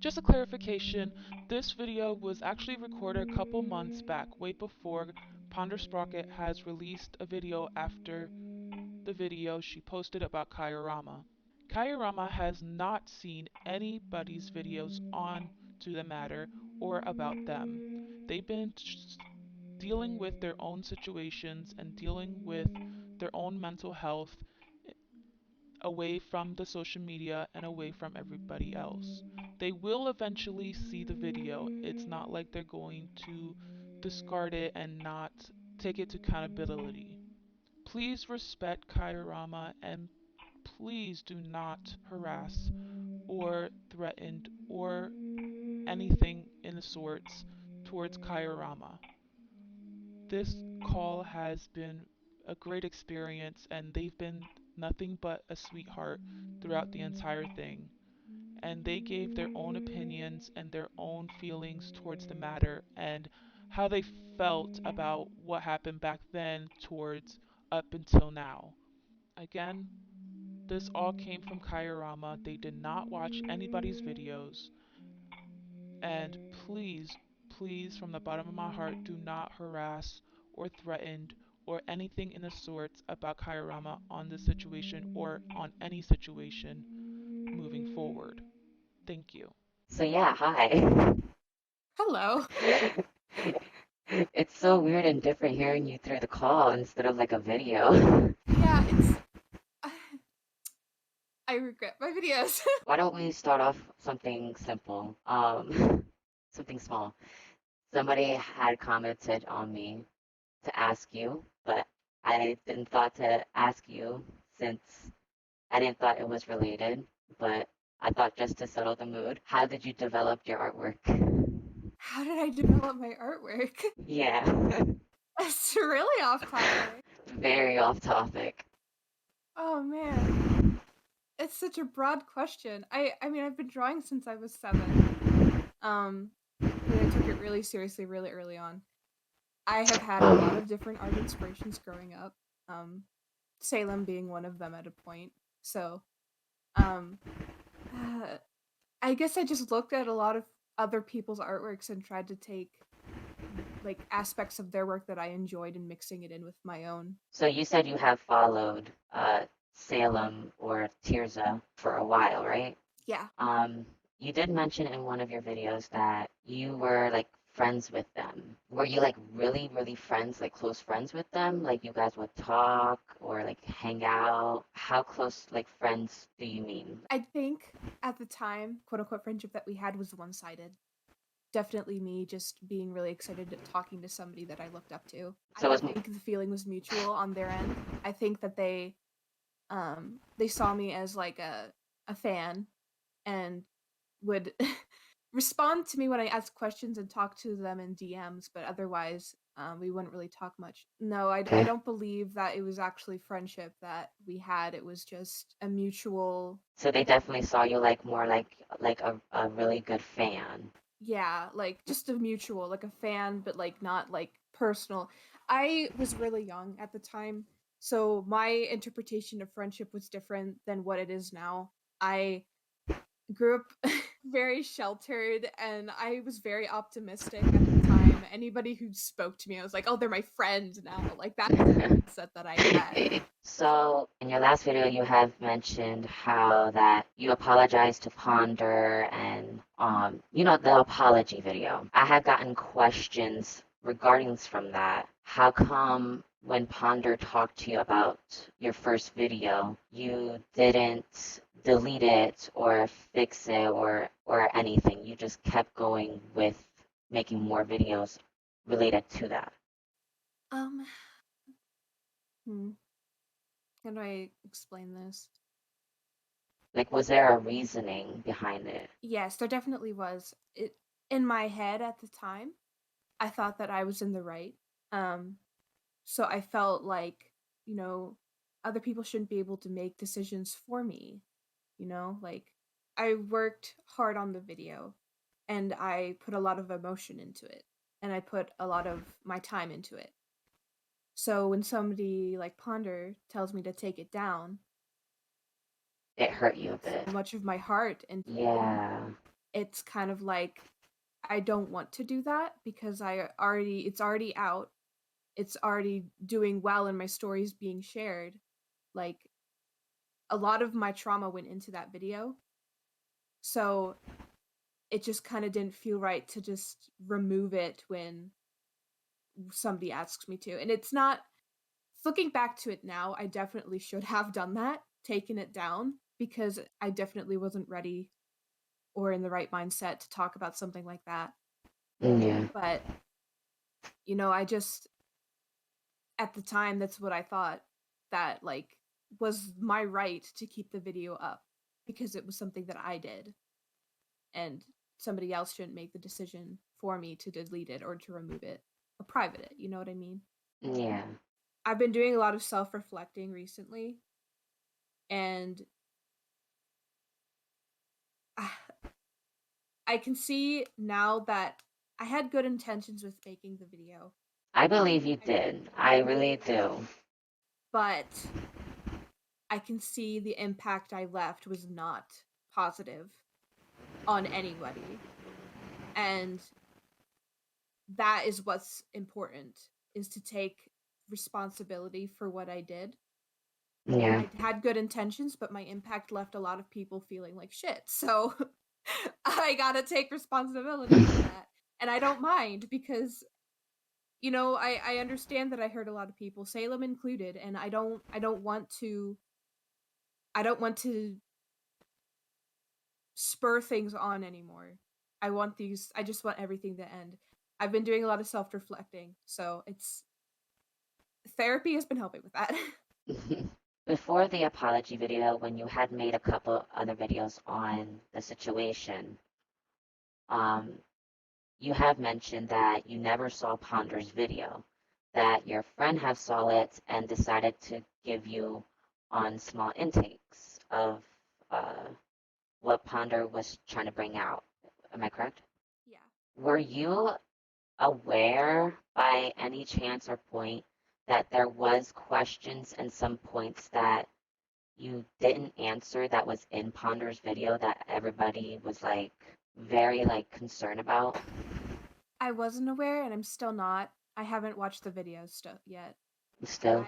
Just a clarification, this video was actually recorded a couple months back, way before Ponder Sprocket has released a video after the video she posted about Kiorama. Kiorama has not seen anybody's videos on to the matter or about them. They've been dealing with their own situations and dealing with their own mental health away from the social media and away from everybody else. They will eventually see the video. It's not like they're going to discard it and not take it to accountability. Please respect Kairama and please do not harass or threaten or anything in the sorts towards Kairama. This call has been a great experience and they've been nothing but a sweetheart throughout the entire thing. And they gave their own opinions and their own feelings towards the matter and how they felt about what happened back then towards up until now. Again, this all came from Kairama. They did not watch anybody's videos. And please, please, from the bottom of my heart, do not harass or threaten or anything in the sorts about Kairama on this situation or on any situation moving forward. Thank you. So yeah, hi. Hello. It's so weird and different hearing you through the call instead of like a video. Yeah, it's. I regret my videos. Why don't we start off something simple? Something small. Somebody had commented on me to ask you, but I didn't thought to ask you since I didn't thought it was related, but I thought just to settle the mood, how did you develop your artwork? How did I develop my artwork? Yeah, It's really off topic. very off topic. Oh man, it's such a broad question. I mean, I've been drawing since I was 7. But I took it really seriously really early on. I have had a lot of different art inspirations growing up. Um, Salem being one of them at a point. So, um, uh, I guess I just looked at a lot of other people's artworks and tried to take like aspects of their work that I enjoyed and mixing it in with my own. So you said you have followed Salem or Tirza for a while, right? Yeah. Um, you did mention in one of your videos that you were like friends with them. Were you like really, really friends, like close friends with them? Like you guys would talk or like hang out? How close like friends do you mean? I think at the time, quote unquote friendship that we had was one sided. Definitely me just being really excited at talking to somebody that I looked up to. I So it was don't think the feeling was mutual on their end. I think that they saw me as like a fan and would respond to me when I asked questions and talk to them in DMs, but otherwise, we wouldn't really talk much. No, I okay. don't believe that it was actually friendship that we had. It was just a mutual, So they definitely saw you like more like a really good fan. yeah, like just a mutual, like a fan, but like not like personal. I was really young at the time, so my interpretation of friendship was different than what it is now. I grew up very sheltered and I was very optimistic at the time. Anybody who spoke to me, I was like, oh, they're my friend now. Like that's the mindset that I had. So, in your last video, you have mentioned how that you apologized to Ponder and, the apology video. I have gotten questions regarding from that. How come when Ponder talked to you about your first video, you didn't delete it or fix it or anything? You just kept going with making more videos related to that. Um, hmm, how do I explain this? Like, was there a reasoning behind it? Yes, there definitely was. It in my head at the time, I thought that I was in the right. Um, so I felt like, you know, other people shouldn't be able to make decisions for me. Like I worked hard on the video and I put a lot of emotion into it and I put a lot of my time into it. So when somebody like Ponder tells me to take it down, It hurt you a bit. so much of my heart into it. Yeah. it's kind of like I don't want to do that because it's already out. It's already doing well and my story's being shared. Like a lot of my trauma went into that video. So it just kind of didn't feel right to just remove it when somebody asks me to. And it's not, looking back to it now, I definitely should have done that, taken it down, because I definitely wasn't ready or in the right mindset to talk about something like that. Yeah. But, I just, at the time, that's what I thought that, like, was my right to keep the video up because it was something that I did. And somebody else shouldn't make the decision for me to delete it or to remove it or private it. You know what I mean? Yeah. I've been doing a lot of self-reflecting recently, and I can see now that I had good intentions with making the video. I believe you did. I really do. But I can see the impact I left was not positive on anybody. And that is what's important, is to take responsibility for what I did. Yeah. I had good intentions, but my impact left a lot of people feeling like shit. So I gotta take responsibility for that. And I don't mind because I understand that I hurt a lot of people, Salem included, and I don't want to spur things on anymore. I just want everything to end. I've been doing a lot of self-reflecting, so therapy has been helping with that. Before the apology video, when you had made a couple other videos on the situation, you have mentioned that you never saw Ponder's video, that your friend have saw it and decided to give you on small intakes of what Ponder was trying to bring out. Am I correct? Yeah. Were you aware by any chance or point that there was questions and some points that you didn't answer that was in Ponder's video that everybody was like very like concerned about? I wasn't aware, and I'm still not. I haven't watched the videos yet. Still?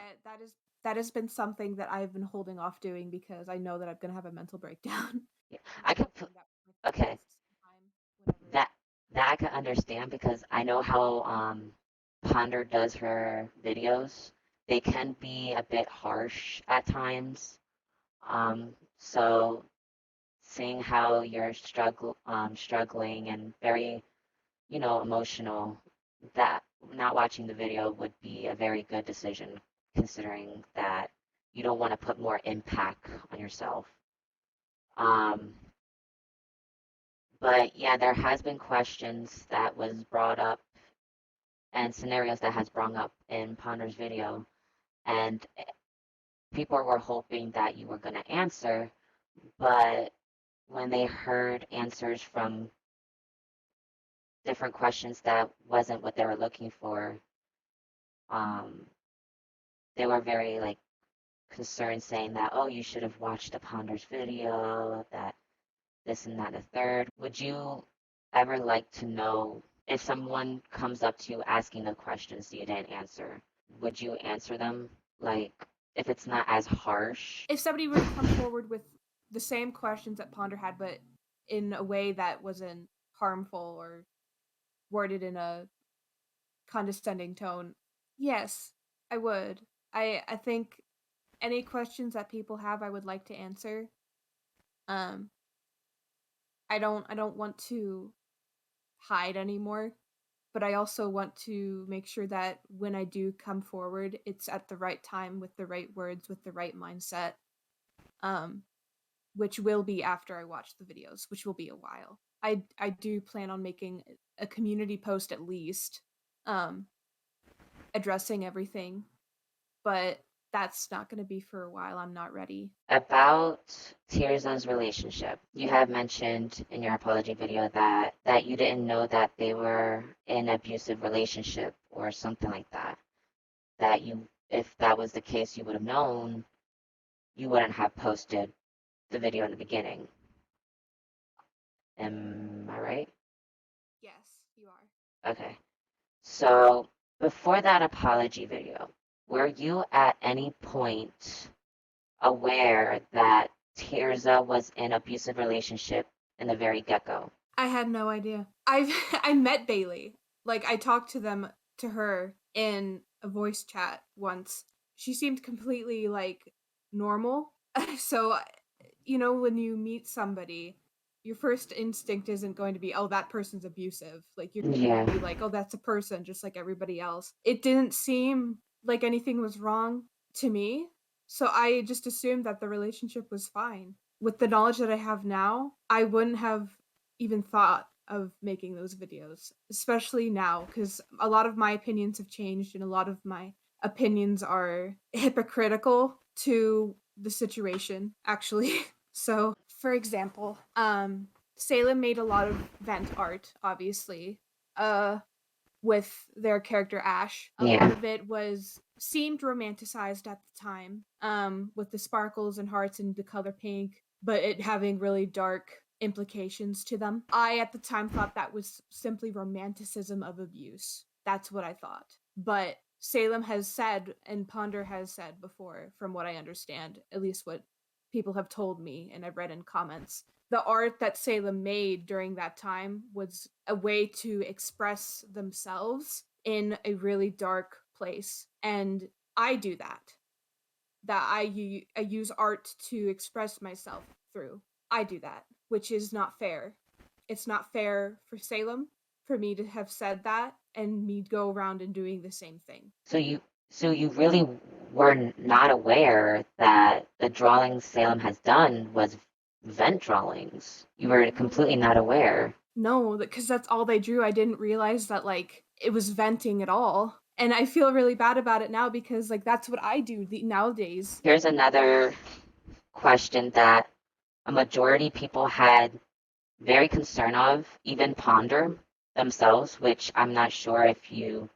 That has been something that I've been holding off doing because I know that I'm gonna have a mental breakdown. Yeah. I could okay. That I can understand because I know how Ponder does her videos. They can be a bit harsh at times. So seeing how you're struggling and very, emotional, that not watching the video would be a very good decision, considering that you don't want to put more impact on yourself. But yeah, there has been questions that was brought up and scenarios that has brought up in Ponder's video, and people were hoping that you were going to answer, but when they heard answers from different questions that wasn't what they were looking for, um, they were very like concerned, saying that, oh, you should have watched the Ponder's video, that this and that and the third. Would you ever like to know if someone comes up to you asking the questions you didn't answer, would you answer them? Like, if it's not as harsh? If somebody were to come forward with the same questions that Ponder had, but in a way that wasn't harmful or worded in a condescending tone, yes, I would. I think any questions that people have, I would like to answer. I don't want to hide anymore, but I also want to make sure that when I do come forward, it's at the right time with the right words, with the right mindset. Which will be after I watch the videos, which will be a while. I do plan on making a community post at least, addressing everything, but that's not going to be for a while. I'm not ready. About Tirza's relationship, you have mentioned in your apology video that you didn't know that they were in an abusive relationship or something like that. That you, if that was the case, you would have known, you wouldn't have posted the video in the beginning. Am I right? Yes, you are. Okay. So before that apology video, were you at any point aware that Tirza was in an abusive relationship in the very get-go? I had no idea. I met Bailey. Like, I talked to her in a voice chat once. She seemed completely like normal. So, when you meet somebody, your first instinct isn't going to be, oh, that person's abusive. Like, you're Yeah. going to be like, oh, that's a person just like everybody else. It didn't seem like anything was wrong to me. So I just assumed that the relationship was fine. With the knowledge that I have now, I wouldn't have even thought of making those videos, especially now, because a lot of my opinions have changed and a lot of my opinions are hypocritical to the situation, actually. So, for example, Salem made a lot of vent art, obviously, with their character Ash. A lot of it seemed romanticized at the time, with the sparkles and hearts and the color pink, but it having really dark implications to them. I at the time thought that was simply romanticism of abuse. That's what I thought. But Salem has said, and Ponder has said before, from what I understand, at least what people have told me and I've read in comments, the art that Salem made during that time was a way to express themselves in a really dark place. And I do that. I use art to express myself through. I do that, which is not fair. It's not fair for Salem for me to have said that and me go around and doing the same thing. So you really were not aware that the drawings Salem has done was vent drawings. You were completely not aware. No, because that's all they drew. I didn't realize that like it was venting at all. And I feel really bad about it now because like that's what I do nowadays. Here's another question that a majority people had very concern of, even Ponder themselves, which I'm not sure if you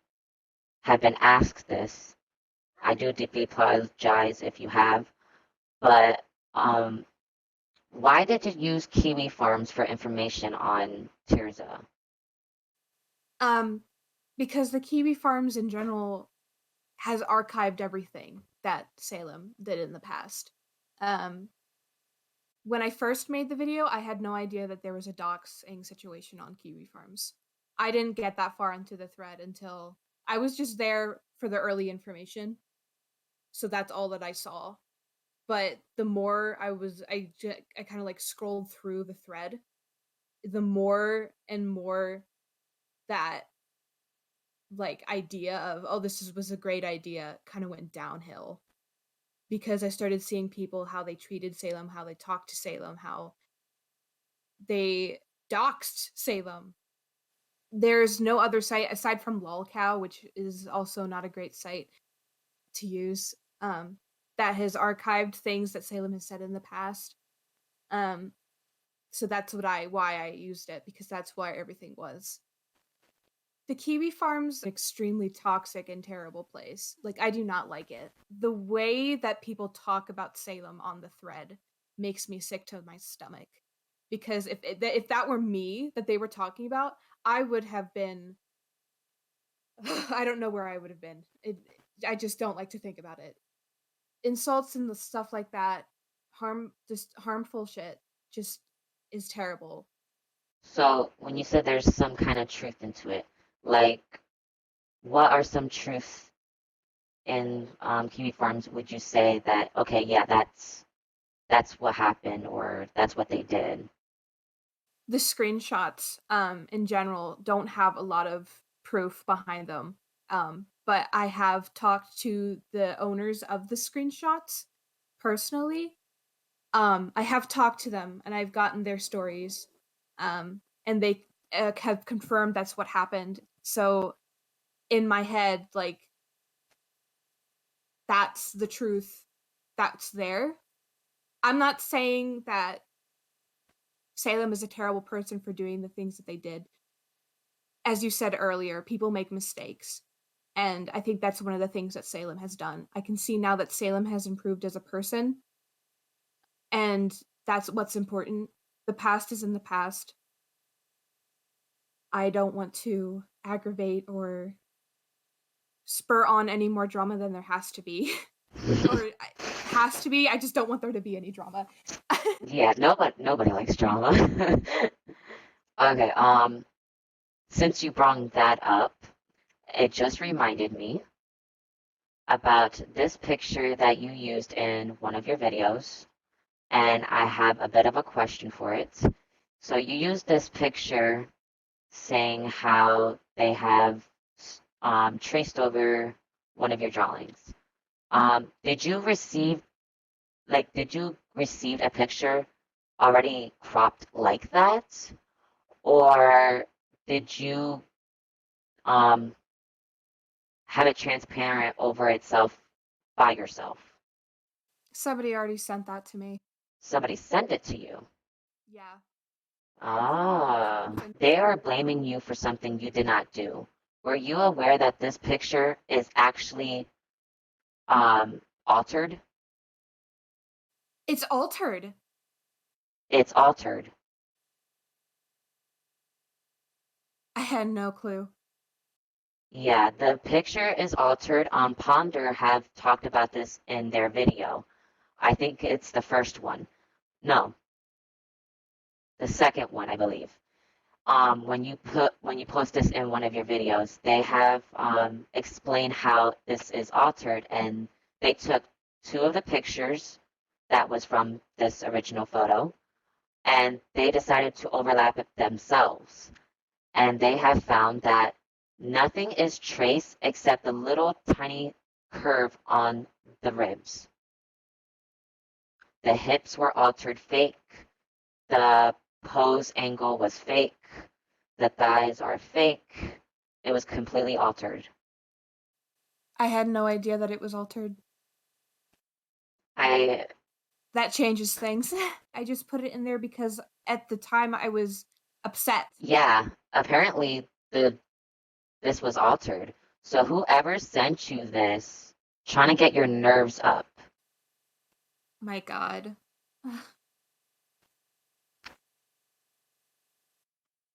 have been asked this. I do deeply apologize if you have, but why did you use Kiwi Farms for information on Tirza? Because the Kiwi Farms in general has archived everything that Salem did in the past. When I first made the video, I had no idea that there was a doxing situation on Kiwi Farms. I didn't get that far into the thread until I was just there for the early information. So that's all that I saw. But the more I kind of like scrolled through the thread, the more and more that like idea of, oh, was a great idea kind of went downhill, because I started seeing people, how they treated Salem, how they talked to Salem, how they doxed Salem. There's no other site aside from lolcow, which is also not a great site to use, that has archived things that Salem has said in the past. So that's why I used it, because that's why everything was. The Kiwi Farms, extremely toxic and terrible place. Like, I do not like it. The way that people talk about Salem on the thread makes me sick to my stomach. Because if that were me that they were talking about, I would have been. I don't know where I would have been. I just don't like to think about it. Insults and the stuff like that, just harmful shit, just is terrible. So when you said there's some kind of truth into it, like what are some truths in Kiwi Farms would you say that, okay, yeah, that's what happened, or that's what they did? The screenshots in general don't have a lot of proof behind them, but I have talked to the owners of the screenshots personally. I have talked to them and I've gotten their stories, and they have confirmed that's what happened. So in my head, like, that's the truth that's there. I'm not saying that Salem is a terrible person for doing the things that they did. As you said earlier, people make mistakes. And I think that's one of the things that Salem has done. I can see now that Salem has improved as a person. And that's what's important. The past is in the past. I don't want to aggravate or spur on any more drama than there has to be. Or has to be. I just don't want there to be any drama. Yeah, nobody likes drama. Okay, since you brought that up, it just reminded me about this picture that you used in one of your videos, and I have a bit of a question for it. So you used this picture saying how they have traced over one of your drawings. Did you receive a picture already cropped like that, or did you um, have it transparent over itself by yourself? Somebody already sent that to me. Somebody sent it to you. Yeah. Ah, they are blaming you for something you did not do. Were you aware that this picture is actually altered? It's altered. It's altered. I had no clue. Yeah, the picture is altered. Ponder have talked about this in their video. I think it's the first one. No, the second one, I believe. When you post this in one of your videos, they have explained how this is altered, and they took two of the pictures that was from this original photo, and they decided to overlap it themselves. And they have found that nothing is traced except the little tiny curve on the ribs. The hips were altered fake. The pose angle was fake. The thighs are fake. It was completely altered. I had no idea that it was altered. I That changes things. I just put it in there because at the time I was upset. Yeah, apparently this was altered. So whoever sent you this, trying to get your nerves up. My God.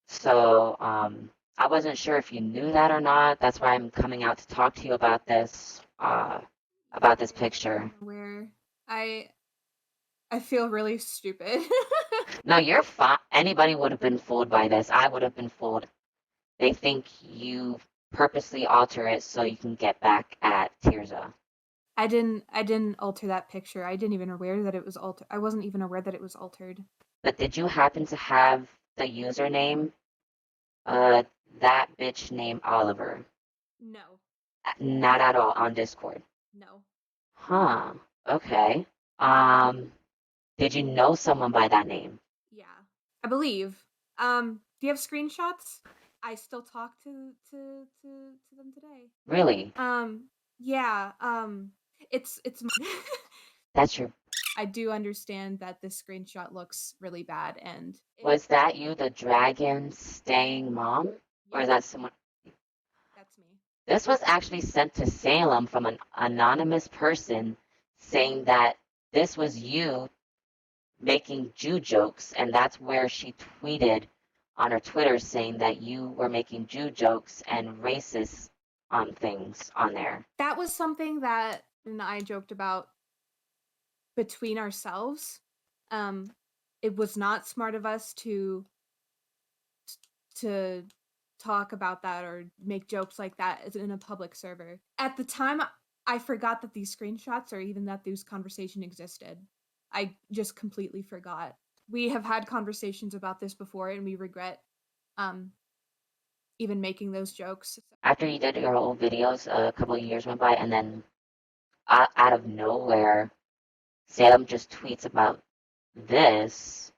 So I wasn't sure if you knew that or not. That's why I'm coming out to talk to you about this picture. Where I feel really stupid. No, you're fine. Anybody would have been fooled by this. I would have been fooled. They think you purposely alter it so you can get back at Tirza. I didn't alter that picture. I didn't even aware that it was altered. I wasn't even aware that it was altered. But did you happen to have the username? Uh, that bitch named Oliver. No. Not at all on Discord. No. Huh. Okay. Did you know someone by that name? Yeah. I believe. Do you have screenshots? I still talk to them today. Really? Yeah. It's That's your. I do understand that this screenshot looks really bad, and Was that you, the dragon staying mom? Or is that someone? that's me. This was actually sent to Salem from an anonymous person saying that this was you making Jew jokes, and that's where she tweeted on her Twitter saying that you were making Jew jokes and racist things on there. That was something that I joked about between ourselves. It was not smart of us to talk about that or make jokes like that in a public server. At the time, I forgot that these screenshots or even that these conversation existed. I just completely forgot. We have had conversations about this before, and we regret even making those jokes. After you did your old videos, a couple of years went by, and then out of nowhere, Salem just tweets about this,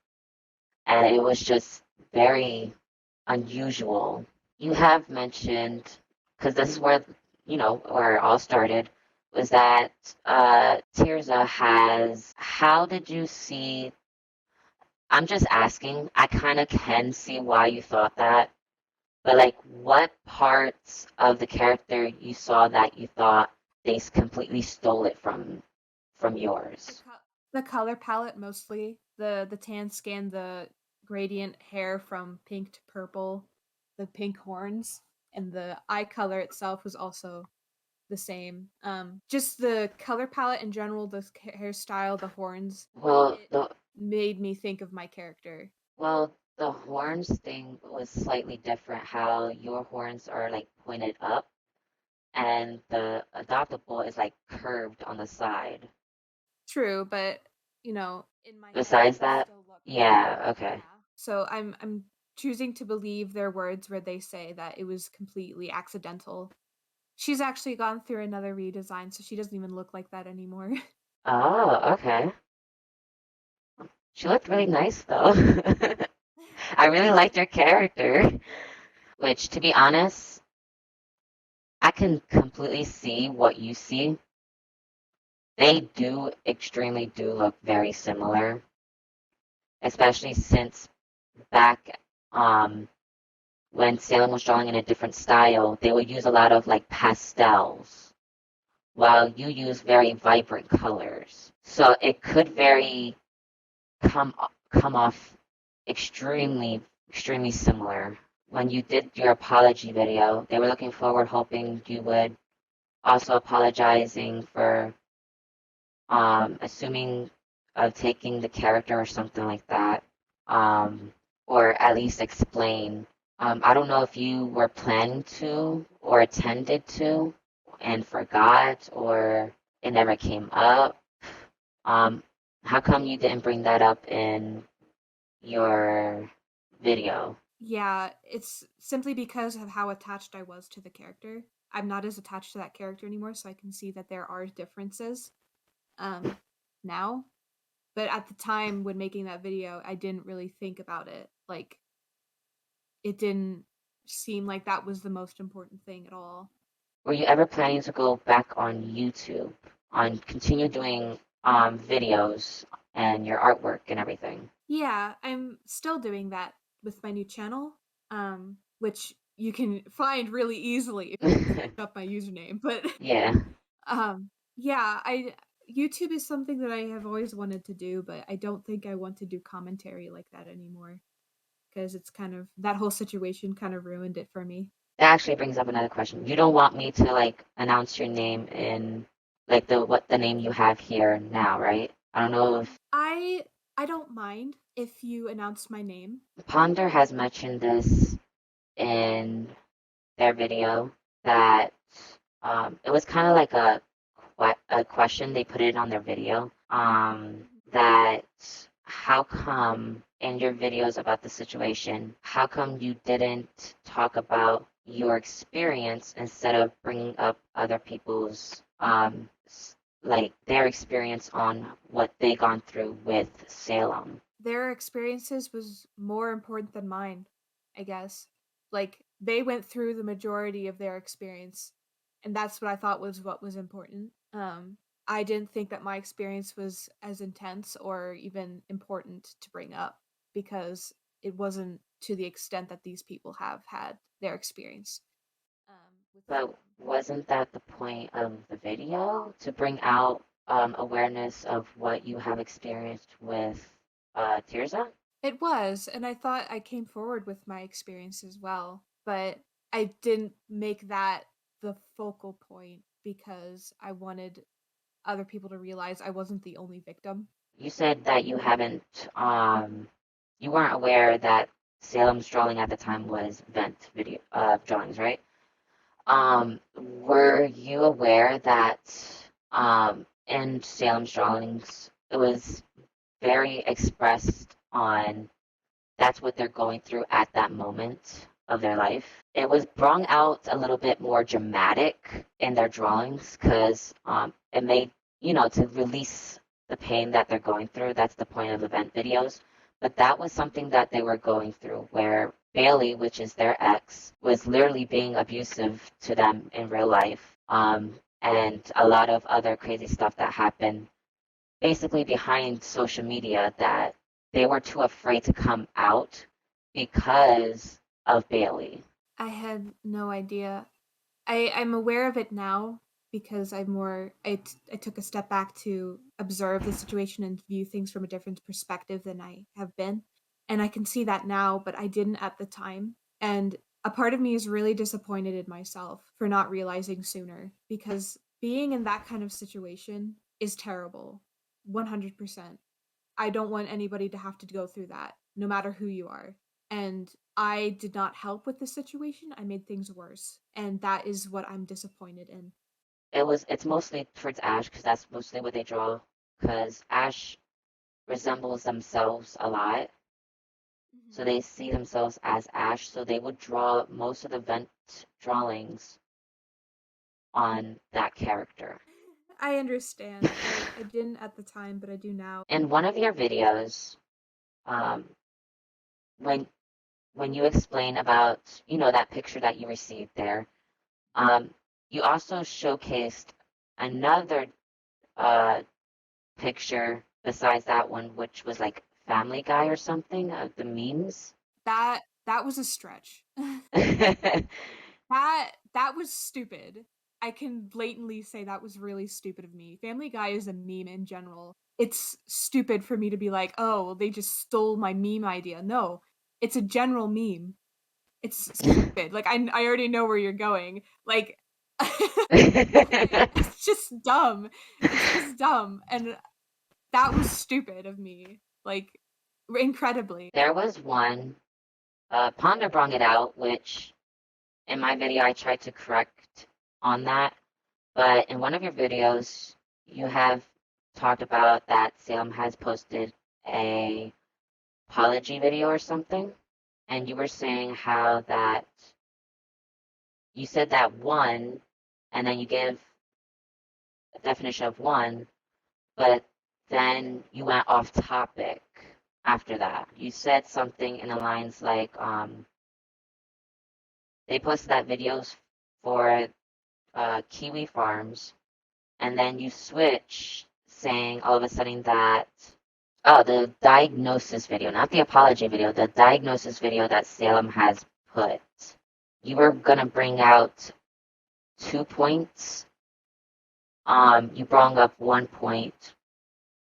and it was just very unusual. You have mentioned, because this is where, where it all started, was that Tirza has, how did you see, I'm just asking, I kind of can see why you thought that, but like what parts of the character you saw that you thought they completely stole it from yours? The color palette mostly, the tan skin, the gradient hair from pink to purple, the pink horns, and the eye color itself was also the same. Just the color palette in general, the hairstyle, the horns, Well, it made me think of my character. the horns thing was slightly different. How your horns are like pointed up, and the adoptable is like curved on the side. True, but in my head, Besides they that, still look. yeah, okay. Yeah. So I'm choosing to believe their words where they say that it was completely accidental. She's actually gone through another redesign, so she doesn't even look like that anymore. Oh, okay. She looked really nice though. I really liked her character, which to be honest, I can completely see what you see. They do extremely do look very similar, especially since back when Salem was drawing in a different style, they would use a lot of like pastels, while you use very vibrant colors. So it could very come come off extremely similar. When you did your apology video, they were looking forward, hoping you would also apologizing for assuming of taking the character or something like that, um, or at least explain. I don't know if you were planning to or intended to and forgot or it never came up. Um, how come you didn't bring that up in your video? Yeah, it's simply because of how attached I was to the character. I'm not as attached to that character anymore, so I can see that there are differences um now. But at the time when making that video, I didn't really think about it. Like it didn't seem like that was the most important thing at all. Were you ever planning to go back on YouTube, on continue doing videos and your artwork and everything? Yeah, I'm still doing that with my new channel, which you can find really easily if you just look up my username. But Yeah. yeah, I YouTube is something that I have always wanted to do, but I don't think I want to do commentary like that anymore because it's kind of that whole situation kind of ruined it for me. That actually brings up another question. You don't want me to like announce your name in like the name you have here now, right? I don't know if I don't mind if you announce my name. Ponder has mentioned this in their video that it was kind of like a question they put it on their video that how come in your videos about the situation, how come you didn't talk about your experience instead of bringing up other people's like their experience on what they gone through with Salem? Their experiences was more important than mine, I guess. Like they went through the majority of their experience, and that's what I thought was what was important. I didn't think that my experience was as intense or even important to bring up because it wasn't to the extent that these people have had their experience with But Salem. wasn't that the point of the video to bring out awareness of what you have experienced with Tirza? It was, and I thought I came forward with my experience as well, but I didn't make that the focal point because I wanted other people to realize I wasn't the only victim. You said that you weren't aware that Salem's drawing at the time was vent video drawings, right? Were you aware that in Salem's drawings it was very expressed on that's what they're going through at that moment of their life. It was brought out a little bit more dramatic in their drawings because it made, to release the pain that they're going through. That's the point of event videos. But that was something that they were going through where Bailey, which is their ex, was literally being abusive to them in real life. And a lot of other crazy stuff that happened basically behind social media that they were too afraid to come out because of Bailey. I had no idea. I'm aware of it now because I took a step back to observe the situation and view things from a different perspective than I have been. And I can see that now, but I didn't at the time. And a part of me is really disappointed in myself for not realizing sooner, because being in that kind of situation is terrible. 100%. I don't want anybody to have to go through that, no matter who you are. And I did not help with the situation. I made things worse. And that is what I'm disappointed in. It's mostly towards Ash because that's mostly what they draw. Because Ash resembles themselves a lot, so they see themselves as Ash. So they would draw most of the vent drawings on that character. I understand. I didn't at the time, but I do now. In one of your videos, um, when you explain about that picture that you received there, you also showcased another picture besides that one, which was like Family Guy or something of the memes. That was a stretch. That was stupid. I can blatantly say that was really stupid of me. Family Guy is a meme in general. It's stupid for me to be like, oh, they just stole my meme idea. No, it's a general meme. It's stupid. Like I already know where you're going. Like it's just dumb. It's just dumb. And that was stupid of me. Like incredibly. There was one, Ponder brought it out, which in my video I tried to correct on that. But in one of your videos, you have talked about that Salem has posted a apology video or something, and you were saying how that you said that one, and then you give a definition of one, but then you went off topic after that. You said something in the lines like, they posted that videos for Kiwi Farms, and then you switch saying all of a sudden that, oh, the diagnosis video, not the apology video, the diagnosis video that Salem has put. You were going to bring out 2 points. You brought up 1 point,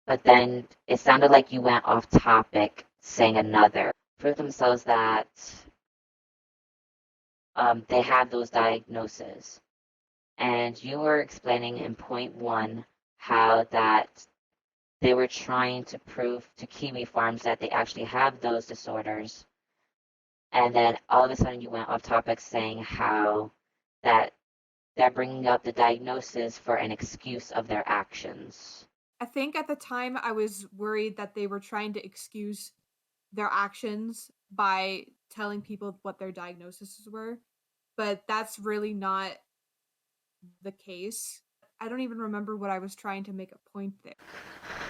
but then it sounded like you went off topic saying another. Prove themselves that they have those diagnoses. And you were explaining in point 1 how that they were trying to prove to Kiwi Farms that they actually have those disorders. And then all of a sudden you went off topic saying how that they're bringing up the diagnosis for an excuse of their actions. I think at the time I was worried that they were trying to excuse their actions by telling people what their diagnoses were, but that's really not the case. I don't even remember what I was trying to make a point there.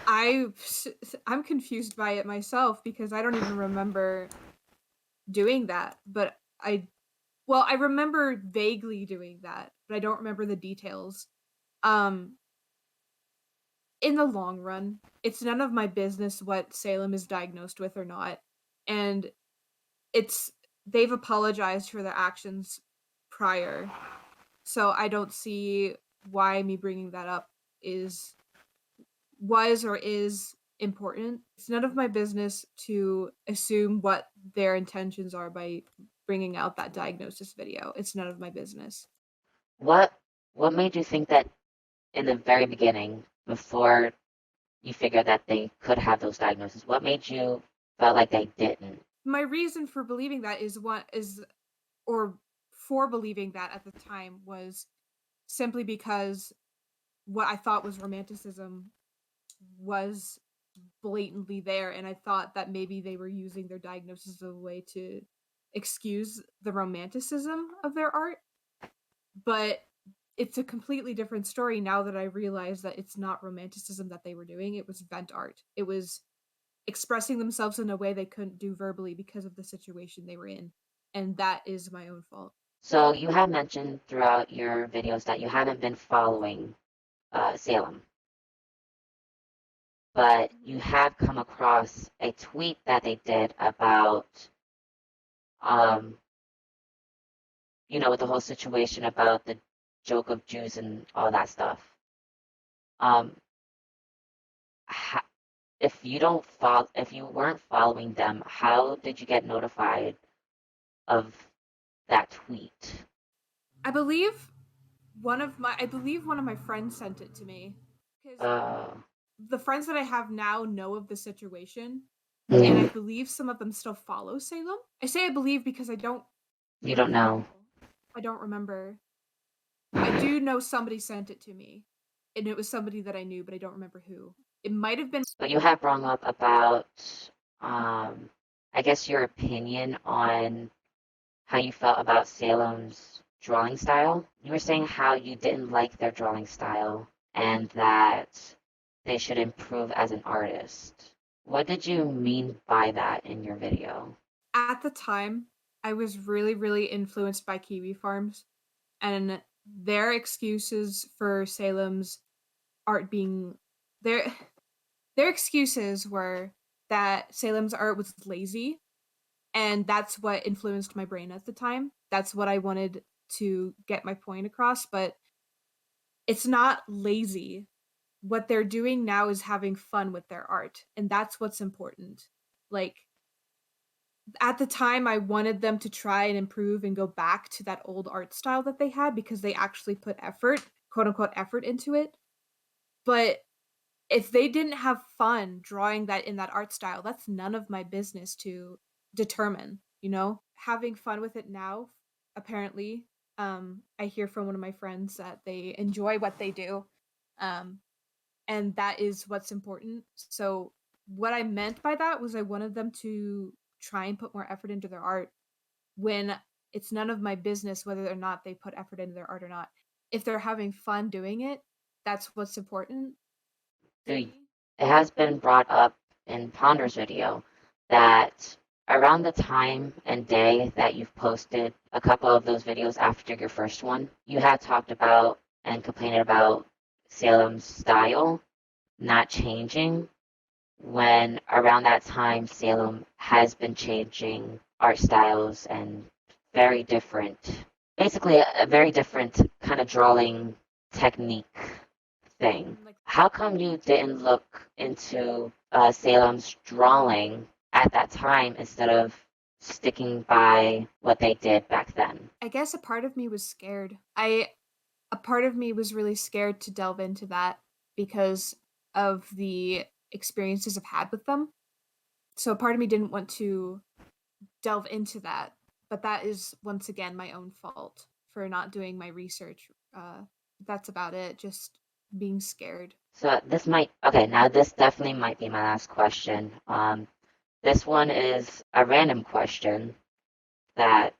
I'm confused by it myself because I don't even remember doing that, but I remember vaguely doing that, but I don't remember the details. In the long run, it's none of my business what Salem is diagnosed with or not. And they've apologized for their actions prior. So I don't see why me bringing that up was or is important. It's none of my business to assume what their intentions are by bringing out that diagnosis video. It's none of my business. What made you think that in the very beginning, before you figured that they could have those diagnoses, what made you felt like they didn't? My reason for believing that for believing that at the time was simply because what I thought was romanticism was blatantly there, and I thought that maybe they were using their diagnosis as a way to excuse the romanticism of their art. But it's a completely different story now that I realize that it's not romanticism that they were doing. It was vent art. It was expressing themselves in a way they couldn't do verbally because of the situation they were in. And that is my own fault. So you have mentioned throughout your videos that you haven't been following Salem, but you have come across a tweet that they did about, with the whole situation about the joke of Jews and all that stuff. If you weren't following them, how did you get notified of that tweet? I believe one of my friends sent it to me because Uh, the friends that I have now know of the situation, and I mm, believe some of them still follow Salem. I say I believe because I don't you don't know. recall. I don't remember. I do know somebody sent it to me, and it was somebody that I knew, but I don't remember who. It might have been. But you have brought up about, um, I guess, your opinion on how you felt about Salem's drawing style. You were saying how you didn't like their drawing style and that they should improve as an artist. What did you mean by that in your video? At the time, I was really, really influenced by Kiwi Farms, and their excuses for Salem's art being their their excuses were that Salem's art was lazy, and that's what influenced my brain at the time. That's what I wanted to get my point across, but it's not lazy. What they're doing now is having fun with their art, and that's what's important. Like, at the time I wanted them to try and improve and go back to that old art style that they had because they actually put effort, quote unquote effort into it. But if they didn't have fun drawing that in that art style, that's none of my business to determine, you know? Having fun with it now, apparently, I hear from one of my friends that they enjoy what they do. Um, and that is what's important. So what I meant by that was I wanted them to try and put more effort into their art when it's none of my business whether or not they put effort into their art or not. If they're having fun doing it, that's what's important to It me. has been brought up in Ponder's video that around the time and day that you've posted a couple of those videos after your first one, you had talked about and complained about Salem's style not changing when around that time Salem has been changing art styles and very different, basically a very different kind of drawing technique thing. Like, How come you didn't look into Salem's drawing at that time instead of sticking by what they did back then? I guess a part of me was scared. A part of me was really scared to delve into that because of the experiences I've had with them. So a part of me didn't want to delve into that, but that is once again my own fault for not doing my research. That's about it. Just being scared. So this might, okay, now this definitely might be my last question. This one is a random question that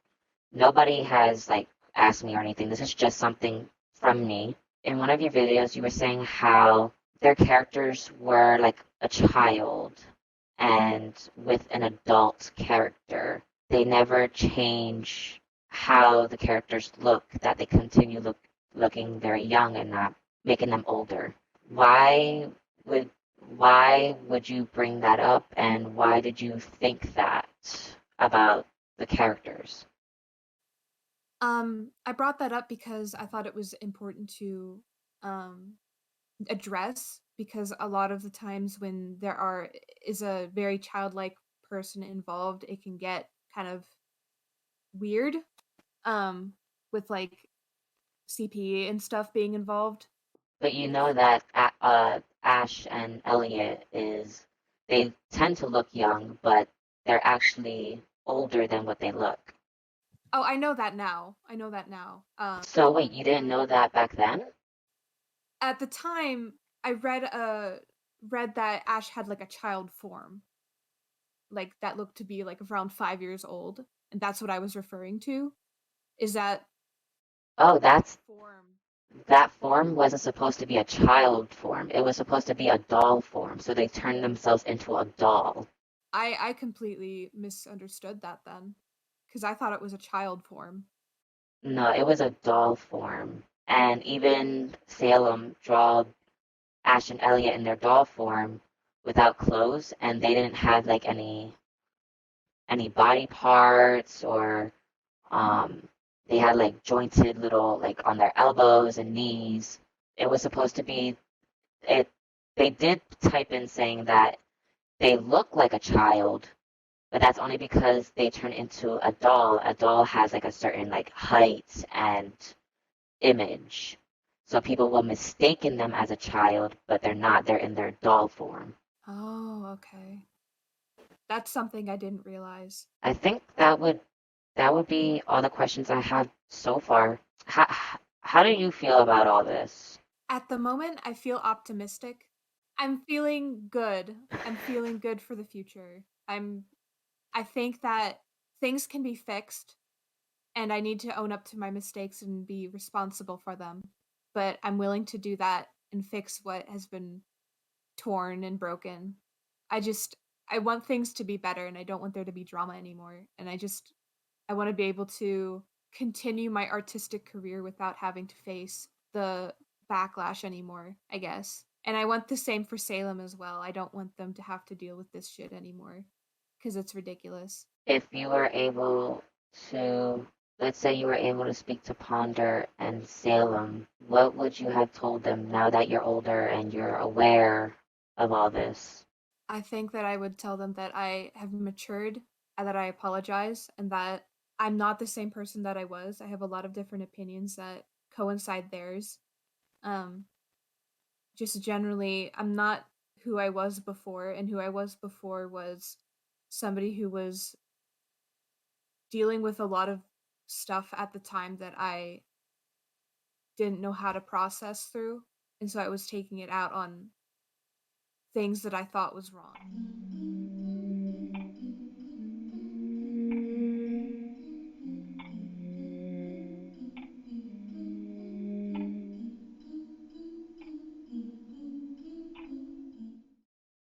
nobody has like asked me or anything. This is just something from me. In one of your videos, you were saying how their characters were like a child and with an adult character. They never change how the characters look, that they continue looking very young and not making them older. Why would why would you bring that up and why did you think that about the characters? I brought that up because I thought it was important to um address because a lot of the times when there are is a very childlike person involved, it can get kind of weird with like CP and stuff being involved. But you know that Ash and Elliot they tend to look young, but they're actually older than what they look. Oh, I know that now. I know that now. So wait, you didn't know that back then? At the time I read that Ash had like a child form, like that looked to be like around 5 years old, and that's what I was referring to. Is that Oh, form? that form wasn't supposed to be a child form. It was supposed to be a doll form. So they turned themselves into a doll. I completely misunderstood that then, because I thought it was a child form. No, it was a doll form. And even Salem drew Ash and Elliot in their doll form without clothes, and they didn't have like any body parts or um they had like jointed little like on their elbows and knees. It was supposed to be it they did type in saying that they look like a child, but that's only because they turn into a doll. A doll has like a certain like height and image. So people will mistaken them as a child, but they're not. They're in their doll form. Oh, okay. That's something I didn't realize. I think that would be all the questions I have so far. How do you feel about all this? At the moment, I feel optimistic. I'm feeling good. I'm feeling good for the future. I think that things can be fixed and I need to own up to my mistakes and be responsible for them. But I'm willing to do that and fix what has been torn and broken. I just I want things to be better and I don't want there to be drama anymore. And I want to be able to continue my artistic career without having to face the backlash anymore, I guess. And I want the same for Salem as well. I don't want them to have to deal with this shit anymore because it's ridiculous. If you were able to, let's say you were able to speak to Ponder and Salem, what would you have told them now that you're older and you're aware of all this? I think that I would tell them that I have matured and that I apologize and that I'm not the same person that I was. I have a lot of different opinions that coincide theirs. Um, just generally, I'm not who I was before, and who I was before was somebody who was dealing with a lot of stuff at the time that I didn't know how to process through. And so I was taking it out on things that I thought was wrong.